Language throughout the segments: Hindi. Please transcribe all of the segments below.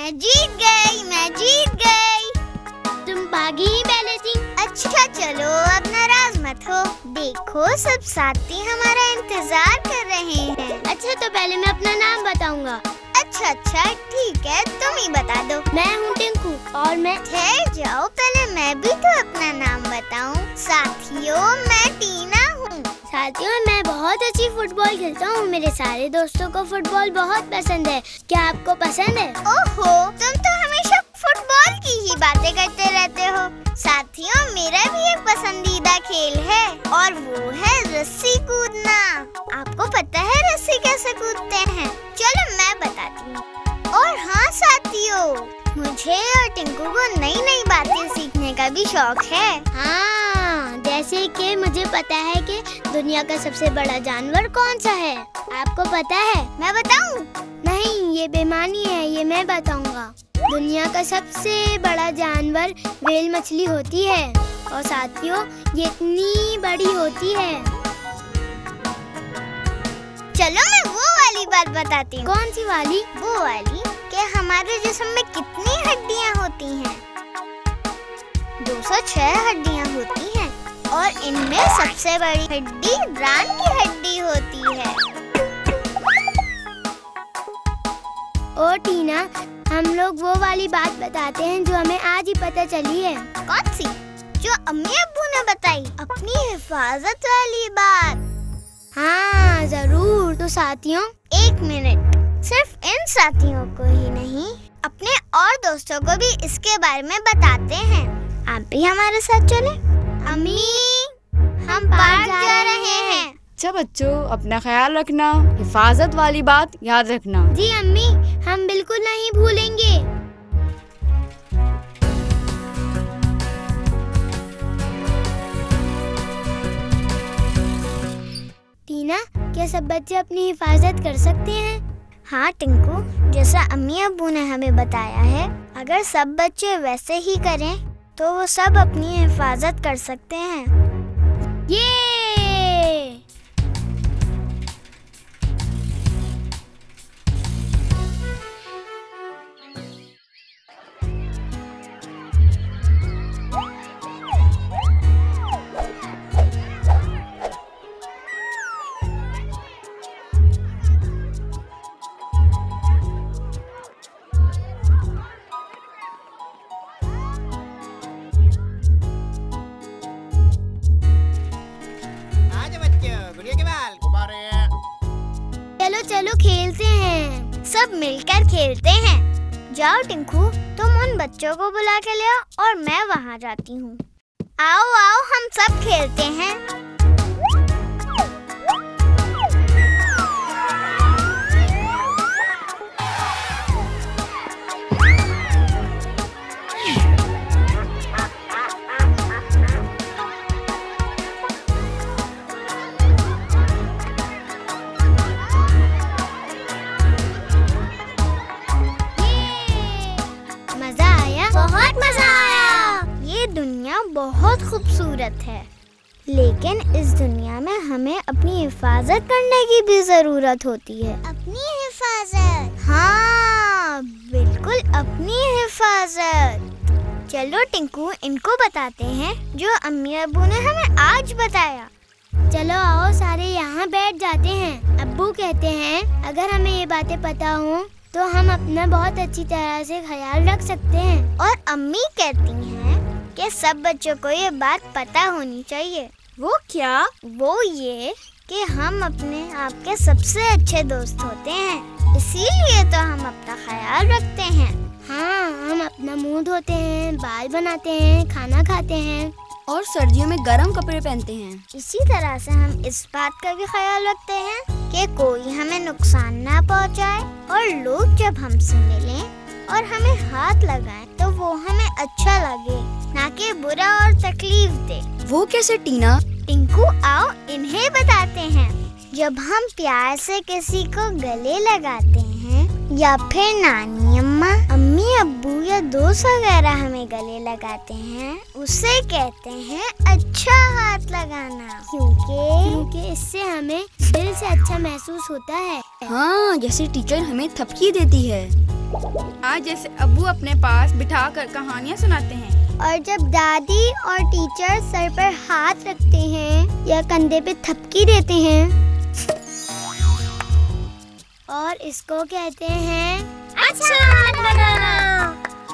मैं जीत गई। तुम भागी ही पहले थी। अच्छा चलो अब नाराज मत हो। देखो सब साथी हमारा इंतजार कर रहे हैं। अच्छा तो पहले मैं अपना नाम बताऊंगा। अच्छा ठीक है, तुम ही बता दो। मैं हूँ टिंकू और मैं। ठहर जाओ, पहले मैं भी तो अपना नाम बताऊं। साथियों मैं टीना हूँ। साथियों मैं बहुत अच्छी फुटबॉल खेलता हूँ। मेरे सारे दोस्तों को फुटबॉल बहुत पसंद है। क्या आपको पसंद है? ओहो, तुम तो हमेशा फुटबॉल की ही बातें करते रहते हो। साथियों मेरा भी एक पसंदीदा खेल है और वो है रस्सी कूदना। आपको पता है रस्सी कैसे कूदते हैं? चलो मैं बताती हूँ। और हाँ साथियों, मुझे और टिंकू को नई नई बातें सीखने का भी शौक है। हाँ, जैसे कि मुझे पता है कि दुनिया का सबसे बड़ा जानवर कौन सा है। आपको पता है? मैं बताऊँ? नहीं, ये बेईमानी है, ये मैं बताऊंगा। दुनिया का सबसे बड़ा जानवर व्हेल मछली होती है और साथियों ये इतनी बड़ी होती है। चलो मैं वो वाली बात बताती हूँ। कौन सी वाली? वो वाली कि हमारे जिस्म में कितनी हड्डियाँ होती हैं। 206 हड्डियाँ होती हैं और इनमें सबसे बड़ी हड्डी रान की हड्डी होती है। ओ टीना, हम लोग वो वाली बात बताते हैं जो हमें आज ही पता चली है। कौन सी? जो अम्मी अब्बू ने बताई, अपनी हिफाजत वाली बात। हाँ जरूर। तो साथियों एक मिनट, सिर्फ इन साथियों को ही नहीं अपने और दोस्तों को भी इसके बारे में बताते हैं। आप भी हमारे साथ चलें। अम्मी हम पार्क जा रहे हैं। अच्छा बच्चों, अपना ख्याल रखना, हिफाजत वाली बात याद रखना। जी अम्मी, हम बिल्कुल नहीं भूलेंगे। टीना, क्या सब बच्चे अपनी हिफाजत कर सकते हैं? हाँ टिंकू, जैसा अम्मी अब्बू ने हमें बताया है, अगर सब बच्चे वैसे ही करें तो वो सब अपनी हिफाजत कर सकते हैं। ये चलो खेलते हैं। सब मिलकर खेलते हैं। जाओ टिंकू, तुम उन बच्चों को बुला के ले आओ और मैं वहाँ जाती हूँ। आओ आओ हम सब खेलते हैं। बहुत खूबसूरत है, लेकिन इस दुनिया में हमें अपनी हिफाजत करने की भी जरूरत होती है। अपनी हिफाजत? हाँ बिल्कुल, अपनी हिफाजत। चलो टिंकू, इनको बताते हैं जो अम्मी अब्बू ने हमें आज बताया। चलो आओ सारे यहाँ बैठ जाते हैं। अब्बू कहते हैं अगर हमें ये बातें पता हो तो हम अपना बहुत अच्छी तरह से ख्याल रख सकते हैं। और अम्मी कहती हैं कि सब बच्चों को ये बात पता होनी चाहिए। वो क्या? वो ये कि हम अपने आप के सबसे अच्छे दोस्त होते हैं, इसीलिए तो हम अपना ख्याल रखते हैं। हाँ, हम अपना मुंह धोते हैं, बाल बनाते हैं, खाना खाते हैं और सर्दियों में गर्म कपड़े पहनते हैं। इसी तरह से हम इस बात का भी ख्याल रखते हैं कि कोई हमें नुकसान ना पहुंचाए और लोग जब हमसे मिलें और हमें हाथ लगाएं तो वो हमें अच्छा लगे, ना कि बुरा और तकलीफ दे। वो कैसे टीना? टिंकू आओ इन्हें बताते हैं। जब हम प्यार से किसी को गले लगाते हैं या फिर नानी अम्मा, अम्मी अब्बू या दोस्त वगैरह हमें गले लगाते हैं, उसे कहते हैं अच्छा हाथ लगाना, क्योंकि इससे हमें दिल से अच्छा महसूस होता है। हाँ, जैसे टीचर हमें थपकी देती है। आज जैसे अब्बू अपने पास बिठाकर कहानियाँ सुनाते हैं, और जब दादी और टीचर सर पर हाथ रखते हैं या कंधे पे थपकी देते हैं, और इसको कहते हैं अच्छा हाथ लगाना।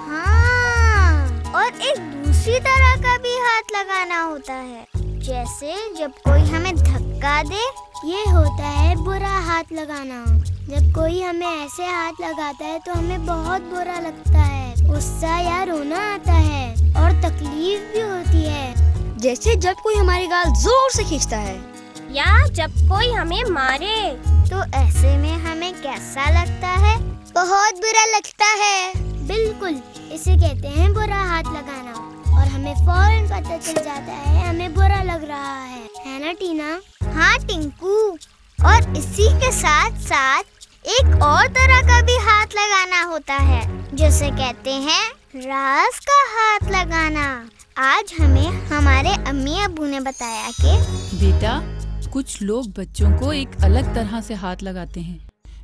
हाँ, और एक दूसरी तरह का भी हाथ लगाना होता है, जैसे जब कोई हमें धक्का दे। ये होता है बुरा हाथ लगाना। जब कोई हमें ऐसे हाथ लगाता है तो हमें बहुत बुरा लगता है, गुस्सा या रोना आता है और तकलीफ भी होती है। जैसे जब कोई हमारी गाल जोर से खींचता है, या जब कोई हमें मारे, तो ऐसे में हमें कैसा लगता है? बहुत बुरा लगता है। बिल्कुल, इसे कहते हैं बुरा हाथ लगाना, और हमें फौरन पता चल जाता है हमें बुरा लग रहा है ना टीना? हाँ टिंकू, और इसी के साथ साथ एक और तरह का भी हाथ लगाना होता है, जिसे कहते हैं राज का हाथ लगाना। आज हमें हमारे अम्मी अब्बू ने बताया कि बेटा, कुछ लोग बच्चों को एक अलग तरह से हाथ लगाते हैं,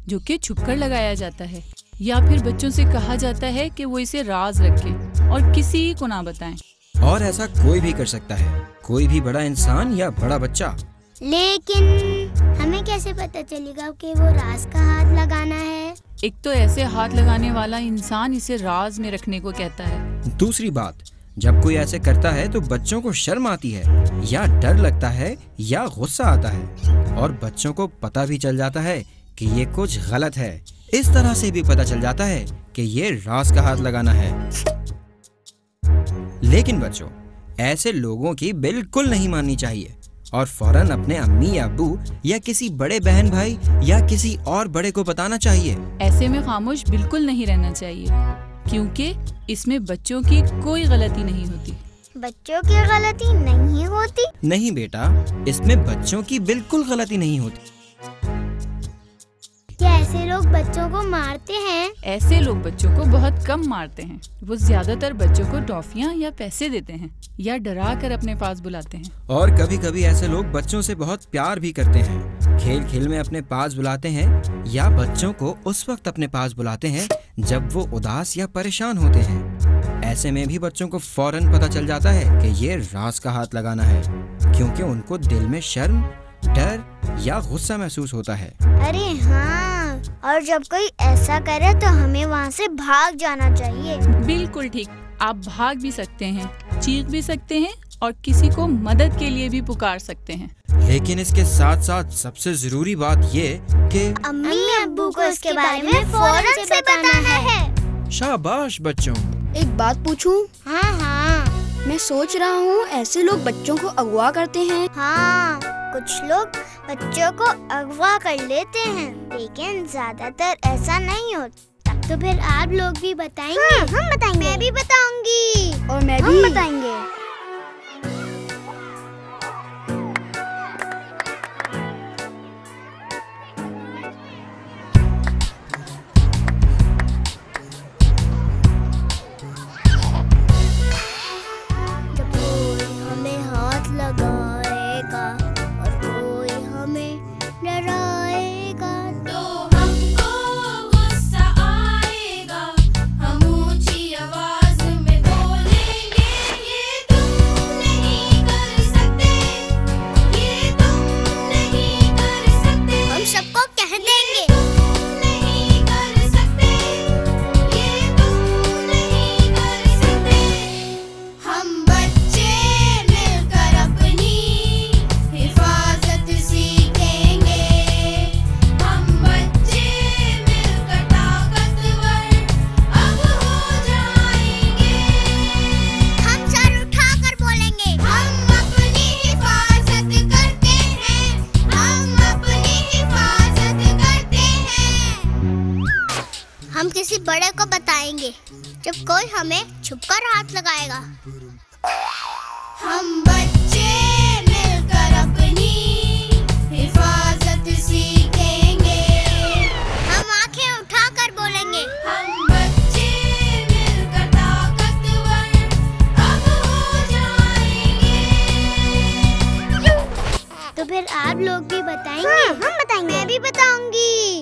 जो कि छुपकर लगाया जाता है, या फिर बच्चों से कहा जाता है कि वो इसे राज रखें और किसी को ना बताएं। और ऐसा कोई भी कर सकता है, कोई भी बड़ा इंसान या बड़ा बच्चा। लेकिन हमें कैसे पता चलेगा कि वो राज का हाथ लगाना है? एक तो ऐसे हाथ लगाने वाला इंसान इसे राज में रखने को कहता है। दूसरी बात, जब कोई ऐसे करता है तो बच्चों को शर्म आती है, या डर लगता है, या गुस्सा आता है, और बच्चों को पता भी चल जाता है कि ये कुछ गलत है। इस तरह से भी पता चल जाता है कि ये राज का हाथ लगाना है। लेकिन बच्चों, ऐसे लोगों की बिल्कुल नहीं माननी चाहिए, और फौरन अपने अम्मी या अब्बू या किसी बड़े बहन भाई या किसी और बड़े को बताना चाहिए। ऐसे में खामोश बिल्कुल नहीं रहना चाहिए, क्योंकि इसमें बच्चों की कोई गलती नहीं होती। बच्चों की गलती नहीं होती? नहीं बेटा, इसमें बच्चों की बिल्कुल गलती नहीं होती। क्या ऐसे लोग बच्चों को मारते हैं? ऐसे लोग बच्चों को बहुत कम मारते हैं। वो ज्यादातर बच्चों को टॉफियां या पैसे देते हैं, या डरा कर अपने पास बुलाते हैं। और कभी कभी ऐसे लोग बच्चों से बहुत प्यार भी करते हैं, खेल खेल में अपने पास बुलाते हैं, या बच्चों को उस वक्त अपने पास बुलाते हैं जब वो उदास या परेशान होते हैं। ऐसे में भी बच्चों को फौरन पता चल जाता है कि ये राज का हाथ लगाना है, क्योंकि उनको दिल में शर्म, डर या गुस्सा महसूस होता है। अरे हाँ, और जब कोई ऐसा करे तो हमें वहाँ से भाग जाना चाहिए। बिल्कुल ठीक, आप भाग भी सकते हैं, चीख भी सकते हैं, और किसी को मदद के लिए भी पुकार सकते हैं। लेकिन इसके साथ साथ सबसे जरूरी बात ये कि अम्मी अब्बू को इसके बारे में फौरन से बताना है। शाबाश बच्चों। एक बात पूछूं? हाँ हाँ, मैं सोच रहा हूँ ऐसे लोग बच्चों को अगवा करते हैं। हाँ, कुछ लोग बच्चों को अगवा कर लेते हैं, लेकिन ज्यादातर ऐसा नहीं होता। तो फिर आप लोग भी बताएंगे? हाँ, हम बताएंगे। मैं भी बताऊंगी। और मैं हम भी बताएंगे। जब कोई हमें हाथ लगाएगा और कोई हमें डराएगा, तो हमको गुस्सा आएगा, हम ऊंची आवाज में बोलेंगे, ये तुम नहीं कर सकते, ये तुम नहीं कर सकते, हम सबको कह देंगे। नहीं कर सकते, ये तुम नहीं कर सकते। हम बच्चे मिलकर अपनी हिफाजत सीखेंगे, हम बच्चे मिलकर ताकतवर अब हो जाएंगे। हम सर उठाकर बोलेंगे, हम अपनी हिफाजत करते हैं, हम अपनी हिफाजत करते हैं। हम किसी बड़े को बताएंगे जब कोई हमें छुपकर हाथ लगाएगा। हम बच्चे मिलकर अपनी हिफाजत सीखेंगे, हम आंखें उठाकर बोलेंगे, हम बच्चे मिलकर ताकतवर अब हो जाएंगे। तो फिर आप लोग भी बताएंगे? हाँ, हम बताएंगे। मैं भी बताऊंगी।